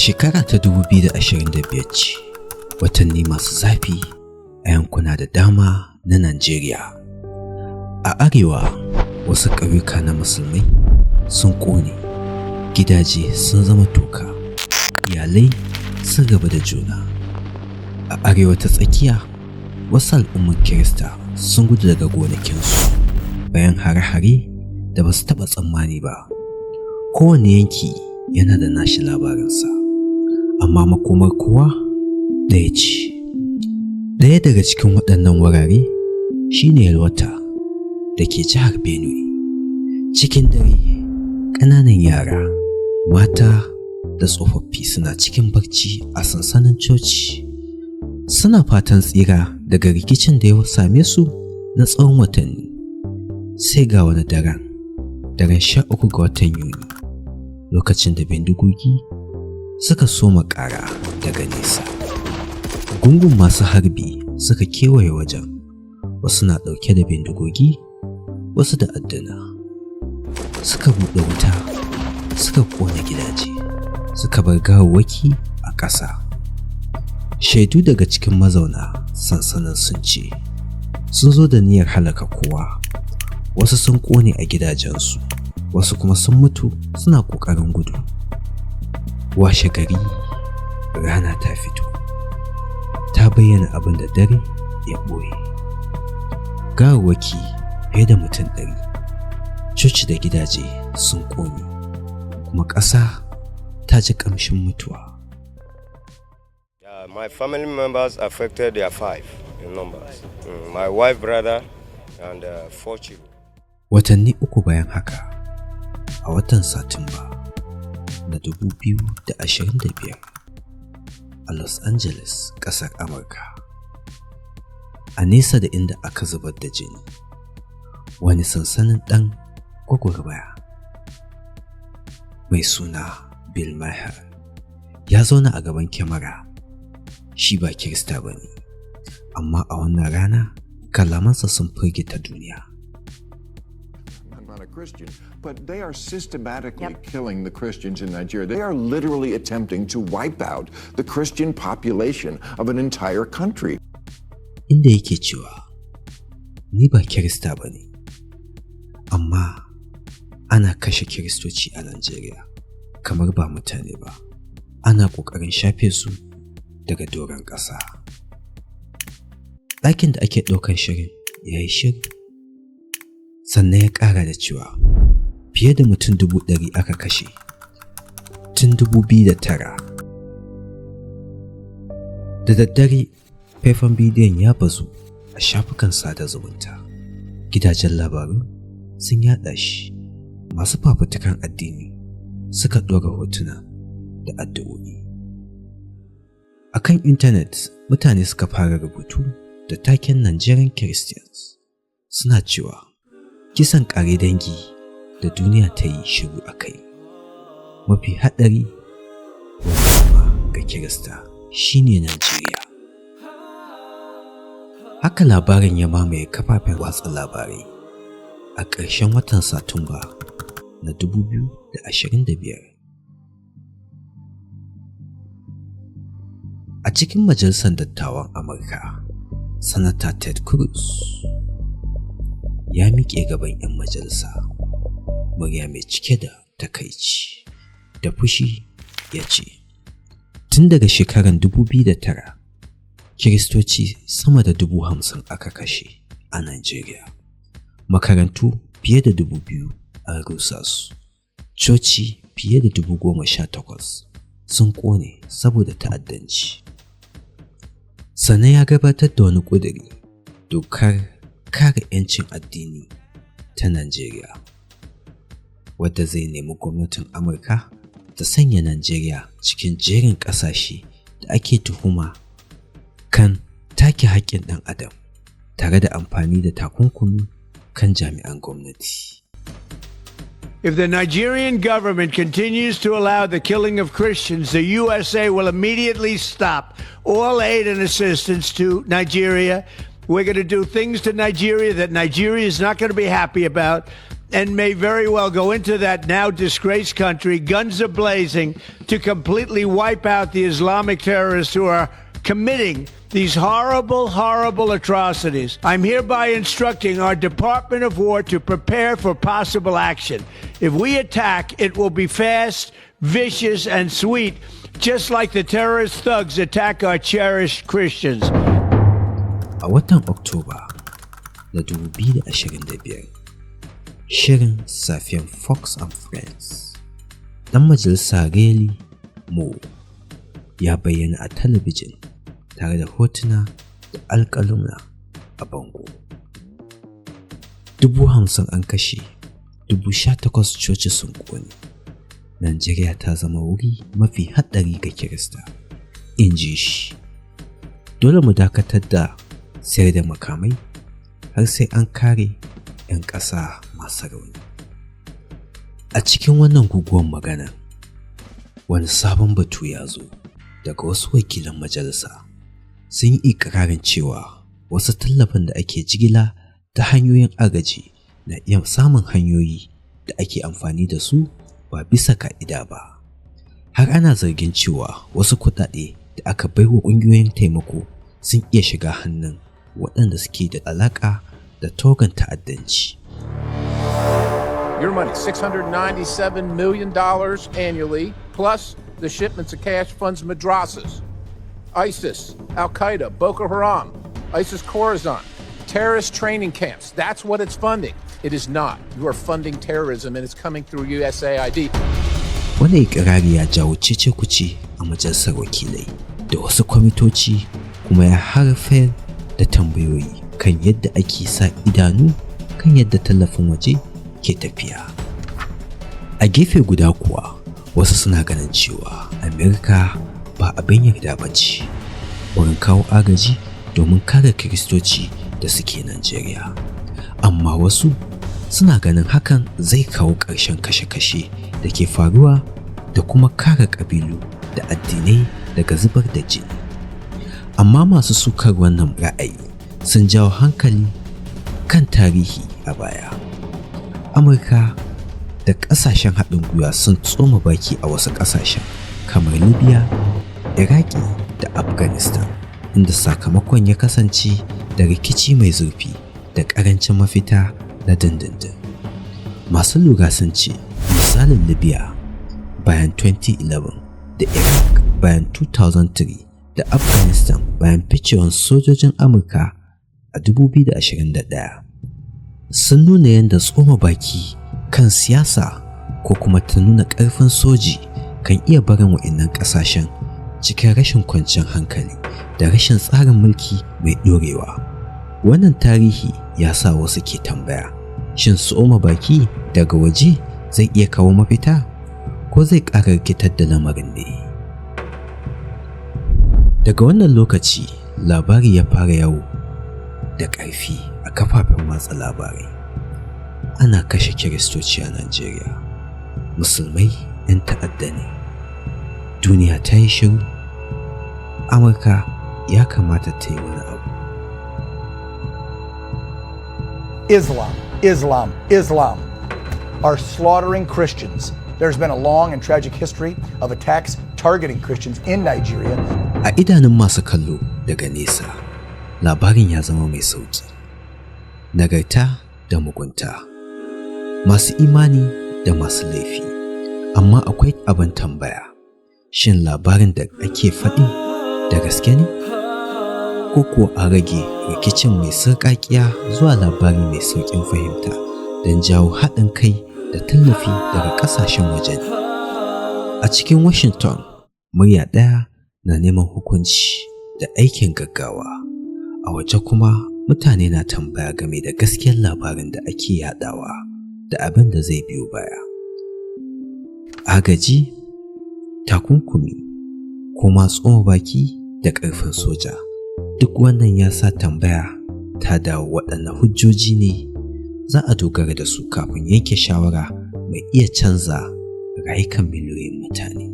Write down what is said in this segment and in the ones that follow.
shekara ta 2025 ce, watanni masu zafi a yankuna da dama na Najeriya. A arewa, wasu ƙauyuka na musulmai sun ƙone, gidaje sun zama toka, iyalai sun raba da juna. A arewa ta tsakiya, wasu al'umman Kirista sun gudu daga gonakinsu bayan hare-hare da ba su taɓa tsammani ba. Kowane yanki yana da nashi labarinsa, amma makomar kowa ɗaya ce. Ɗaya daga cikin waɗannan wurare shine Yalwata da ke jihar Benue. Cikin dare, ƙananan yara, mata da tsofaffi suna cikin barci a sansanin coci. Suna fatan tsira daga rikicin da ya same su na tsawon watanni. Sai ga wani daren 13 ga watan Yuni, lokacin da bindigogi suka soma ƙara daga nesa. Gungun masu harbi suka kewaye wajen, wasu na ɗauke da bindigogi, wasu da adduna. Suka buɗe wuta, suka ƙona gidaje, suka bar gawawwaki a ƙasa. Shaidu daga cikin mazauna sansanin sun ce sun zo da niyyar halaka kowa. Wasu sun ƙone a gidajensu, wasu kuma sun mutu suna ƙoƙarin gudu. Washe gari, rana ta fito, ta bayyana abin da dare ya ɓoye. Gawawwaki fiye da mutum 100, coci da gidaje sun ƙone, kuma ƙasa ta ji ƙamshin mutuwa. My family members affected, they are 5 in numbers. My wife, brother, and 4 children. Watanni 3 bayan haka, a watan Satumba na 2025, a Los Angeles, ƙasar Amurka, a nesa da inda aka zubar da jini, wani sansanin ɗan gwagwarmaya mai suna Bill Maher ya zauna a gaban kyamara. Shi ba Kirista ba ne, amma a wannan rana kalamansa sun firgita duniya. I'm not a Christian, but they are systematically killing the Christians in Nigeria. They are literally attempting to wipe out the Christian population of an entire country. Inda yake cewa, ni ba Kirista ba ne, amma ana kashe Kiristoci a Najeriya kamar ba mutane ba. Ana ƙoƙarin shafe su daga doron ƙasa. Ɗakin da ake ɗaukar shirin ya yi shiru, sannan ya ƙara da cewa fiye da mutum 100,000 aka kashe tun 2009. Da daddare, faifan bidiyon ya bazu a shafukan sada zumunta. Gidajen labaru sun yaɗa shi, masu fafutukan addini suka ɗora hotuna da addu'o'i. A kan intanet, mutane suka fara rubutu da taken Nigerian Christians, suna cewa kisan ƙare dangi da duniya ta yi shiru a kai. Mafi haɗari ga Kirista shine Najeriya. Haka labarin ya mamaye kafafen watsa labarai a ƙarshen watan Satumba na 2025. A cikin majalisar dattawan Amurka, Sanata Ted Cruz ya miƙe gaban 'yan majalisa, murya mai cike da takaici da fushi ya ce, tun daga shekarar 2009, Kiristoci sama da 50,000 aka kashe a Najeriya. Makarantu fiye da 2,000 an rusa su, coci fiye da 18,000 sun ƙone saboda ta'addanci. Sannan ya gabatar da wani ƙuduri, dokar kare 'yancin addini ta Najeriya, wadda zai nemi gwamnatin Amurka ta sanya Najeriya cikin jerin ƙasashe da ake tuhuma kan take haƙƙin ɗan adam tare da amfani da takunkumi kan jami'an gwamnati. If the Nigerian government continues to allow the killing of Christians, the USA will immediately stop all aid and assistance to Nigeria. We're going to do things to Nigeria that Nigeria is not going to be happy about. and may very well go into that now disgraced country, guns a blazing, to completely wipe out the Islamic terrorists who are committing these horrible, horrible atrocities. I'm hereby instructing our Department of War to prepare for possible action. If we attack, it will be fast, vicious, and sweet, just like the terrorist thugs attack our cherished Christians. A watan Oktoba na 2025, shirin safiyan Fox and Friends, ɗan majalisa Reli Mo ya bayyana a talabijin tare da hotuna da alƙaluma a bango. 50,000 an kashe, 18,000 coci sun ƙone. Najeriya ta zama wuri mafi haɗari ga Kirista, in ji shi. Dole mu dakatar da sayar da makamai har sai an kare 'yan ƙasa masu rauni. A cikin wannan guguwar magana, wani sabon batu ya zo daga wasu wakilan majalisa. Sun yi ikirarin cewa wasu tallafin da ake jigila ta hanyoyin agaji na iya samun hanyoyi da ake amfani da su ba bisa ka'ida ba. Har ana zargin cewa wasu kuɗaɗe da aka baiwa ƙungiyoyin taimako sun iya shiga hannun waɗanda suke da alaƙa da togan ta'addanci. Your money, $697 million annually, plus the shipments of cash funds madrasas, ISIS, Al-Qaeda, Boko Haram, ISIS Khorasan, terrorist training camps. That's what it's funding. It is not. You are funding terrorism and it's coming through USAID. Wani ikirari ya jawo cece-kuce a majalisar wakilai da wasu kwamitoci, kuma ya haifar da tambayoyi kan yadda ake sa idanu kan yadda tallafin waje ke tafiya. A gefe guda kuwa, wasu suna ganin cewa Amurka ba abin yarda ba ce wurin kawo agaji domin kare Kiristoci da suke Najeriya. Amma wasu suna ganin hakan zai kawo ƙarshen kashe-kashe da ke faruwa da kuma kare ƙabilu da addinai daga zubar da jini. Amma masu sukar wannan ra'ayi sun jawo hankali kan tarihi a baya. Amurka da ƙasashen haɗin gwiwa sun tsoma baki a wasu ƙasashen kamar Libya, Iraki da Afghanistan, inda sakamakon ya kasance da rikici mai zurfi da ƙarancin mafita na dindindin. Masu lura sun ce misalin Libya bayan 2011 da Iraq bayan 2003 da Afghanistan bayan ficewar sojojin Amurka a 2021 sun nuna yadda tsoma baki kan siyasa ko kuma ta nuna ƙarfin soji kan iya barin wa'annan ƙasashen cikin rashin kwanciyar hankali da rashin tsarin mulki mai ɗorewa. Wannan tarihi ya sa wasu ke tambaya, shin tsoma baki daga waje zai iya kawo mafita ko zai ƙara rikitar da lamarin ne? Daga wannan lokaci labari ya fara yawo da ƙarfi a kafafen watsa labarai. Ana kashe Kiristoci a Najeriya, musulmai 'yan ta'adda ne. Duniya ta yi shiru, Amurka ya kamata ta yi wani abu. Islam are slaughtering Christians. There's been a long and tragic history of attacks targeting Christians in Nigeria. A idanun masu kallo daga nesa, labarin ya zama mai sauki. Nagarta da mugunta, masu imani da masu laifi. Amma akwai abin tambaya, shin labarin da ake faɗi da gaske ne? Ko kuwa a rage rikicin mai sarƙaƙiya zuwa labari mai sauƙin fahimta don jawo haɗin kai da tallafi daga ƙasashen waje ne? A cikin Washington, murya ɗaya na neman hukunci da aikin gaggawa. A waje kuma mutane na tambaya game da gaskiyar labarin da ake yaɗawa da abin da zai biyo baya. Agaji, takunkumi, ko ma tsoma baki da ƙarfin soja. Duk wannan ya sa tambaya ta dawo, waɗanne hujjoji ne za a dogara da su kafin yanke shawara mai iya canza rayukan miliyoyin mutane.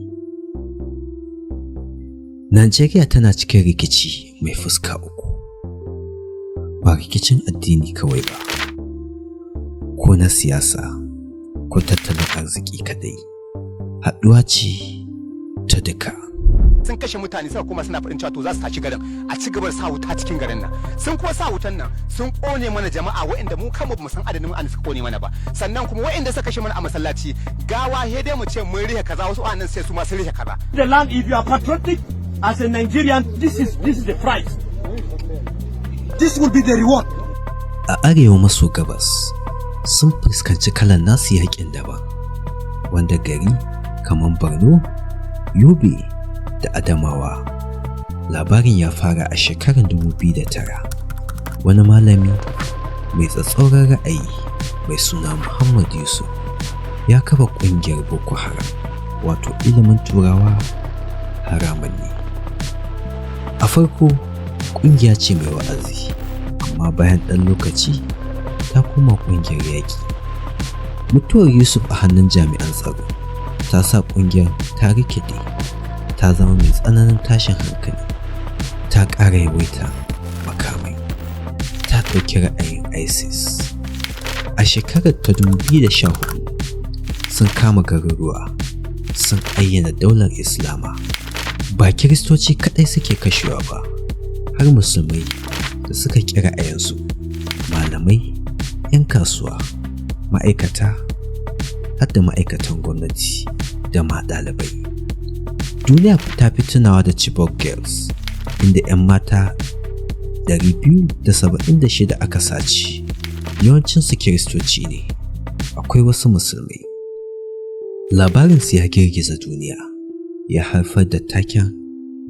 Najeriya tana cikin rikici mai fuska uku. Ba rikicin addini kawai ba, ko na siyasa ko tattalin arziki kadai. Haɗuwa ce ta duka. Sun kashe mutane suka kuma suna faɗin cewa to za su tashi garin a ci gaba da sa wuta cikin garin nan. Sun kuma sa wutan nan sun ƙone mana jama'a waɗanda mu kanmu bamu san adadin an suka ƙone mana ba. Sannan kuma waɗanda suka kashe mana a masallaci gawa he dai mu ce mun rihe kaza wasu anan sai su ma sun rihe kaza. The land, if you are patriotic as a Nigerian, this is the price. This will be the reward. A arewa maso gabas sun fuskanci kalan nasu yaƙin daban, wanda gari kamar Borno, Yobe da Adamawa. Labarin ya fara a shekarar 2009. Wani malami mai tsatsauran ra'ayi mai suna Muhammad Yusuf ya kafa ƙungiyar Boko Haram, wato ilimin turawa haramun ne. A farko ƙungiya ce mai wa'azi, amma bayan ɗan lokaci ta koma ƙungiyar yaƙi. Mutuwar Yusuf a hannun jami'an tsaro ta sa ƙungiyar ta rikide, ta zama mai tsananin tashin hankali, ta ƙara yawaita makamai, ta ɗauki ra'ayin ISIS. A shekarar ta 2014 sun kama garuruwa, sun ayyana daular Islama. Ba Kiristoci kaɗai suke kashewa ba, har musulmai da suka ƙi ra'ayinsu, malamai, 'yan kasuwa, ma'aikata, har da ma'aikatan gwamnati da ma ɗalibai. Duniya ta fi tunawa da Chibok Girls, inda 'yan mata 276 aka sace, yawancinsu Kiristoci ne, akwai wasu musulmai. Labarinsu ya girgiza duniya, ya haifar da taken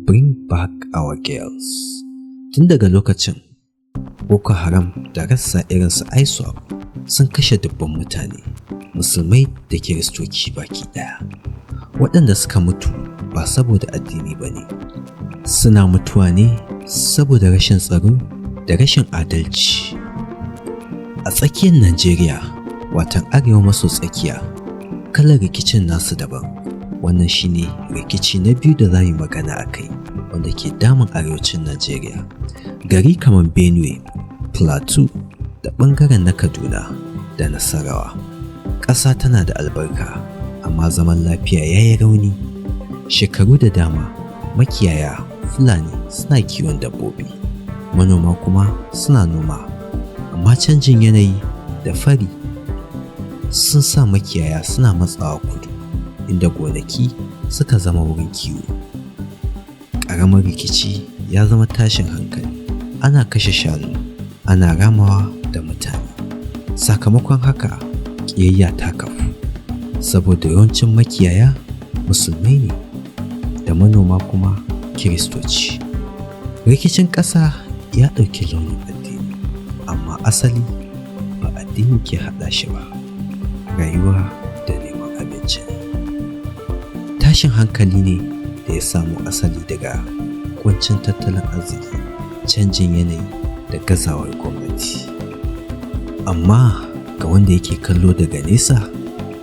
Bring Back Our Girls. Tun daga lokacin, Boko Haram da rassa irinsu ISWAP sun kashe dubban mutane, musulmai da Kiristoci baki ɗaya. Waɗanda suka mutu ba saboda addini ba ne, suna mutuwa ne saboda rashin tsaro da rashin adalci. A tsakiyar Najeriya, watan arewa maso tsakiya, kalar rikicin nasu daban. Wannan shine rikici na biyu da za mu magana a kai, wanda ke damun arewacin Najeriya. Gari kamar Benue, Plateau da ɓangaren na Kaduna da Nasarawa. Ƙasa tana da albarka, amma zaman lafiya ya yi rauni. Shekaru da dama, makiyaya Fulani suna kiwon dabbobi, manoma kuma suna noma. Amma canjin yanayi da fari sun sa makiyaya suna matsawa kudu, inda gonaki suka zama wurin kiwo. Ƙaramin rikici ya zama tashin hankali, ana kashe shanu, ana ramawa da mutane. Sakamakon haka, ƙiyayya ta kafu, saboda yawancin makiyaya musulmai ne da manoma kuma Kiristoci. Rikicin ƙasa ya ɗauki launin addini, amma asali ba addini ke haɗa shi ba, rayuwa da neman abinci ne. Tashin hankali ne da ya samu asali daga kuncin tattalin arziki, canjin yanayi da gazawar gwamnati. Amma ga wanda yake kallo daga nesa,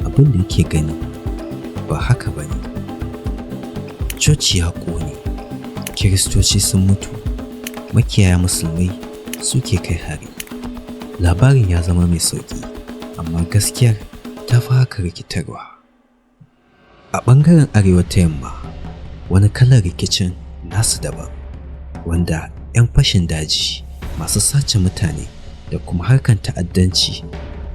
abin da yake gani ba haka ba ne. Coci ya ƙone, Kiristoci sun mutu, makiyaya musulmai suke kai hari. Labarin ya zama mai sauƙi, amma gaskiyar ta fi haka rikitarwa. A ɓangaren arewa ta yamma, wani kalar rikicin nasu daban, wanda 'yan fashin daji masu sace mutane da kuma harkar ta'addanci,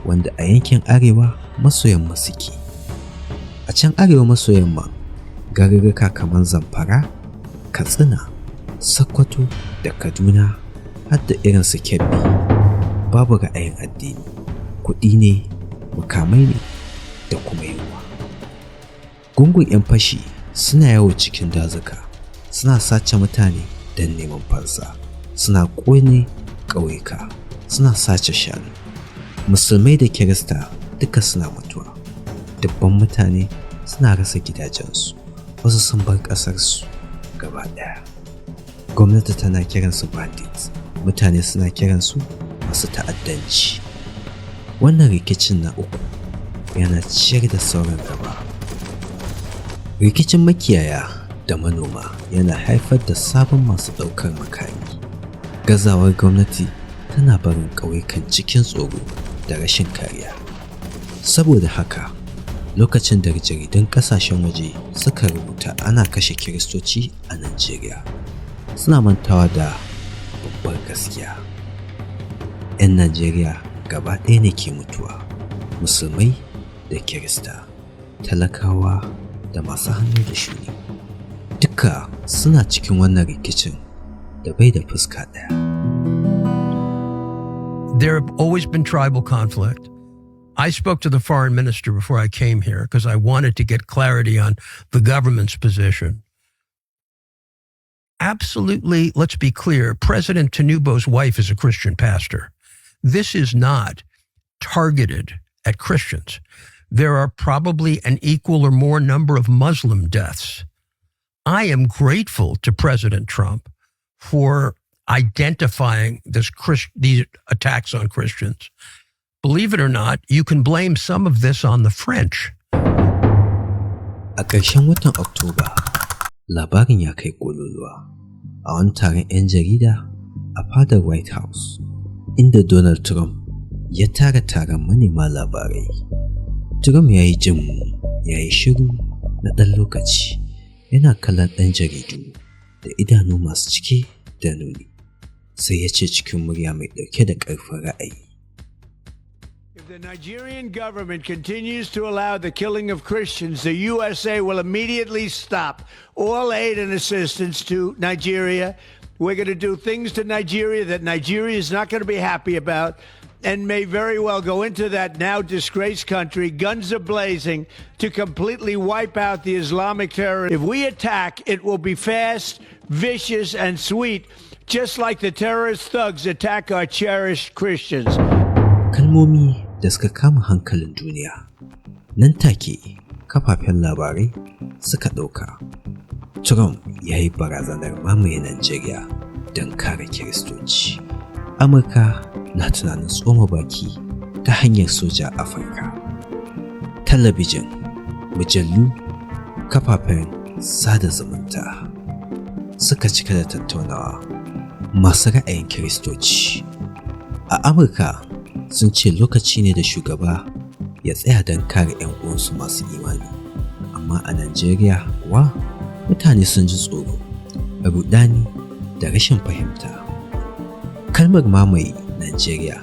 wanda a yankin arewa maso yamma suke. A can arewa maso yamma, garuruka kamar Zamfara, Katsina, Sokoto da Kaduna, har da irin su Kebbi, babu ra'ayin addini, kuɗi ne, makamai ne da kuma yunwa. Gungun 'yan fashi suna yawo cikin dazuka, suna sace mutane don neman fansa, suna ƙone ƙauyuka, suna sace shanu. Musulmai da Kirista duka suna mutuwa, dubban mutane suna rasa gidajensu, wasu sun bar ƙasarsu gaba ɗaya. Gwamnati tana kiransu bandits, mutane suna kiransu masu ta'addanci. Wannan rikicin na uku yana ciyar da sauran gaba. Rikicin makiyaya da manoma yana haifar da sabon masu ɗaukar makami. Gazawar gwamnati tana barin ƙauyukan cikin tsoro da rashin kariya. Saboda haka, lokacin da jaridan ƙasashen waje suka rubuta ana kashe Kiristoci a Najeriya, suna mantawa da babbar gaskiya. 'Yan Najeriya gaba ɗaya ne ke mutuwa, musulmai da Kirista, talakawa da masu hannu da shuni. Duka suna cikin wannan rikicin da bai da fuska ɗaya. There have always been tribal conflict. I spoke to the foreign minister before I came here because I wanted to get clarity on the government's position. Absolutely, let's be clear, President Tinubu's wife is a Christian pastor. This is not targeted at Christians. There are probably an equal or more number of Muslim deaths. I am grateful to President Trump for identifying these attacks on Christians. Believe it or not, you can blame some of this on the French. A ƙarshen watan Oktoba, labarin ya kai ƙololuwa a wani taron 'yan jarida a fadar White House, inda Donald Trump ya tara taron manema labarai. Trump ya yi jin ya yi shiru na ɗan lokaci, yana kallon ɗan jaridu da idanu masu cike da nuni, sai ya ce cikin murya mai ɗauke da ƙarfin ra'ayi. If the Nigerian government continues to allow the killing of Christians, the USA will immediately stop all aid and assistance to Nigeria. We're going to do things to Nigeria that Nigeria is not going to be happy about and may very well go into that now disgraced country, guns a-blazing, to completely wipe out the Islamic terror. If we attack, it will be fast, vicious, and sweet, just like the terrorist thugs attack our cherished Christians. Kalmomi da suka kama hankalin duniya. Nan take, kafafen labarai suka ɗauka. Trump ya yi barazanar mamaye Najeriya don kare Kiristoci. Amurka na tunanin tsoma baki ta hanyar soja a Afirka. Talabijin, mujallu, kafafen sada zumunta suka cika da tattaunawa masu ra'ayin Kiristoci. A Amurka sun ce lokaci ne da shugaba ya tsaya don kare 'yan uwansu masu imani. Amma a Najeriya kuwa mutane sun ji tsoro, rudani da rashin fahimta. Kalmar mamaye Najeriya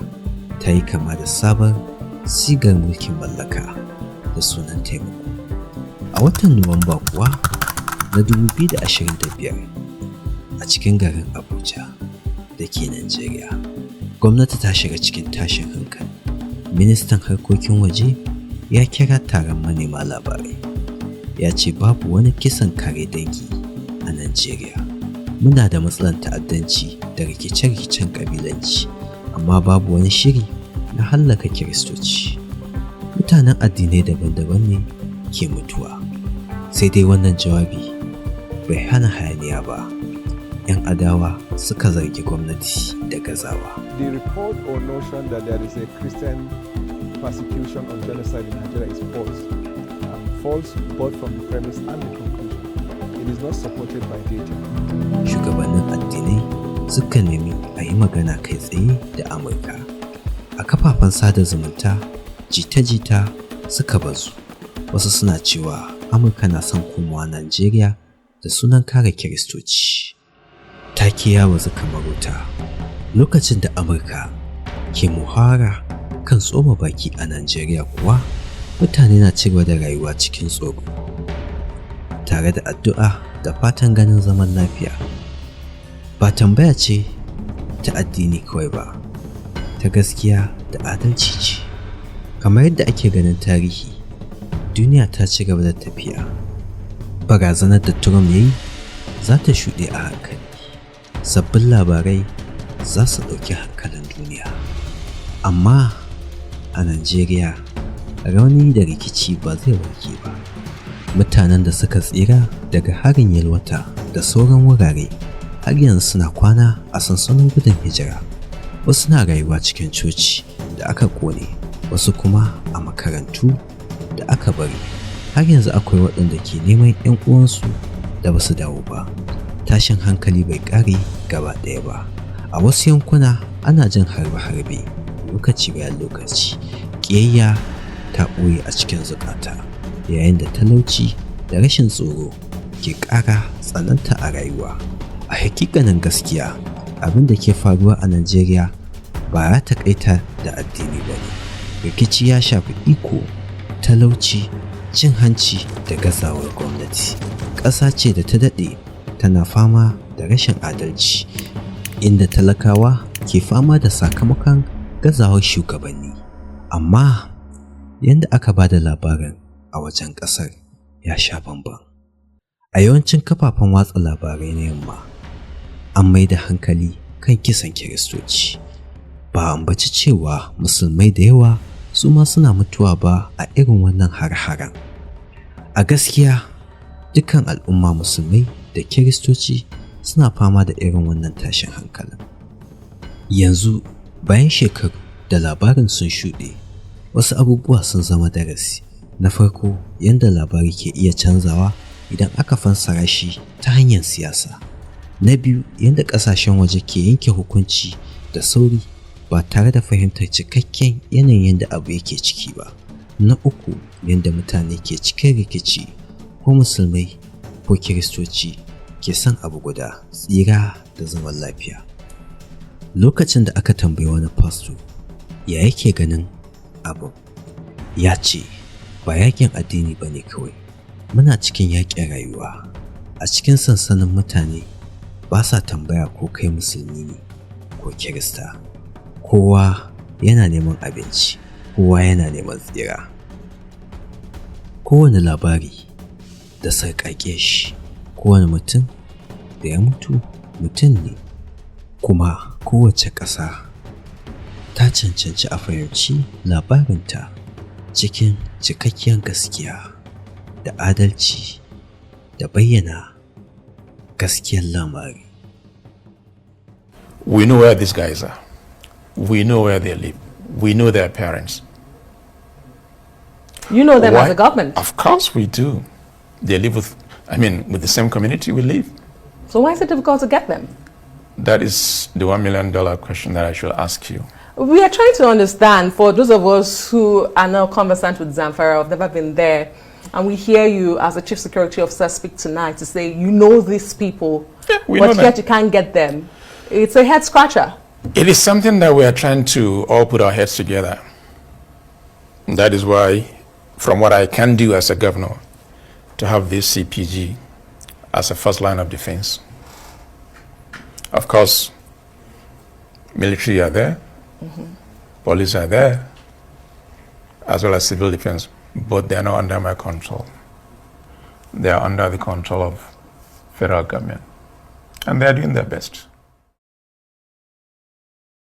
ta yi kama da sabon sigar mulkin mallaka da sunan taimako. A watan Nuwamba kuwa na 2025 a cikin garin Abuja da ke Najeriya, gwamnati ta shiga cikin tashin hankali. Ministan harkokin waje ya kira taron manema labarai. Ya ce babu wani kisan kare dangi a Najeriya. Muna da matsalar ta'addanci da rikice-rikicen ƙabilanci, amma babu wani shiri na hallaka Kiristoci. Mutanen addinai daban-daban ne ke mutuwa. Sai dai wannan jawabi bai hana hayaniya ba. 'Yan adawa suka zargi gwamnati da gazawa. The report or notion that there is a Christian persecution or genocide in Nigeria is false. False both from the premise and the conclusion. It is not supported by data. Shugabannin addinai suka nemi a yi magana kai tsaye da Amurka. A kafafen sada zumunta, jita-jita suka bazu. Wasu suna cewa Amurka na son komawa Najeriya da sunan kare Kiristoci. Take ya bazu kamar wuta. Lokacin da Amurka ke muhawara kan tsoma baki a Najeriya kuwa, mutane na cigaba da rayuwa cikin tsoro, tare da addu'a da fatan ganin zaman lafiya. Ba tambaya ce ta addini kawai ba, ta gaskiya da adalci ce. Kamar yadda ake ganin tarihi, duniya ta ci gaba da tafiya. Barazanar da Trump ya yi za ta shuɗe a hankali. Sabbin labarai za su ɗauki hankalin duniya. Amma a Najeriya, rauni da rikici ba zai warke ba. Mutanen da suka tsira daga harin Yalwata da sauran wurare har yanzu suna kwana a sansanin gudun hijira. Wasu na rayuwa cikin coci da aka ƙone, wasu kuma a makarantu da aka bari. Har yanzu akwai waɗanda ke neman 'yan uwansu da basu dawo ba. Tashin hankali bai ƙare gaba ɗaya ba. A wasu yankuna ana jin harbe-harbe lokaci bayan lokaci. Ƙiyayya ta ɓoye a cikin zukata, yayin da talauci da rashin tsoro ke ƙara tsananta a rayuwa. A hakikanin gaskiya, abin da ke faruwa a Najeriya ba ya taƙaita da addini ba ne. Rikici ya shafi iko, talauci, cin hanci da gazawar gwamnati. Ƙasa ce da ta daɗe tana fama da rashin adalci, inda talakawa ke fama da sakamakon gazawar shugabanni. Amma yadda aka ba da labarin a wajen ƙasar ya sha bamban. A yawancin kafafen watsa labarai na yamma an mai da hankali kan kisan Kiristoci. Ba ambaci cewa musulmai da yawa su ma suna mutuwa ba a irin wannan har-haren. A gaskiya, dukkan al'umma musulmai da Kiristoci suna fama da irin wannan tashin hankalin. Yanzu, bayan shekaru da labarin sun shuɗe, wasu abubuwa sun zama darasi. Na farko, yadda labari ke iya canzawa idan aka fassara shi ta hanyar siyasa. Na biyu, yadda ƙasashen waje ke yanke hukunci da sauri ba tare da fahimtar cikakken yanayin yadda abu yake ciki ba. Na uku, yadda mutane ke cikin rikici, ko musulmai ko Kiristoci ke son abu guda, tsira da zaman lafiya. Lokacin da aka tambayi wani fasto ya yake ganin abu, ya ce ba yakin addini ba ne kawai, muna cikin yaƙin rayuwa. A cikin sansanin mutane ba sa tambaya ko kai musulmi ne ko Kirista. Kowa yana neman abinci, kowa yana neman tsira. Kowane labari da sarƙaƙe shi, kowane mutum da ya mutu mutum ne, kuma kowace ƙasa ta cancanci a fahimci labarinta cikin cikakkiyar gaskiya da adalci da bayyana gaskiyar lamari. We know where these guys are. We know where they live. We know their parents. You know them as a government? Of course we do. They live with the same community we live. So why is it difficult to get them? That is the $1 million question that I should ask you. We are trying to understand, for those of us who are now conversant with Zamfara, have never been there, and we hear you as a chief security officer speak tonight to say you know these people, but yet you can't get them. It's a head scratcher. It is something that we are trying to all put our heads together. That is why, from what I can do as a governor, to have this CPG as a first line of defense. Of course, military are there, police are there, as well as civil defense, but they are not under my control. They are under the control of federal government, and they are doing their best.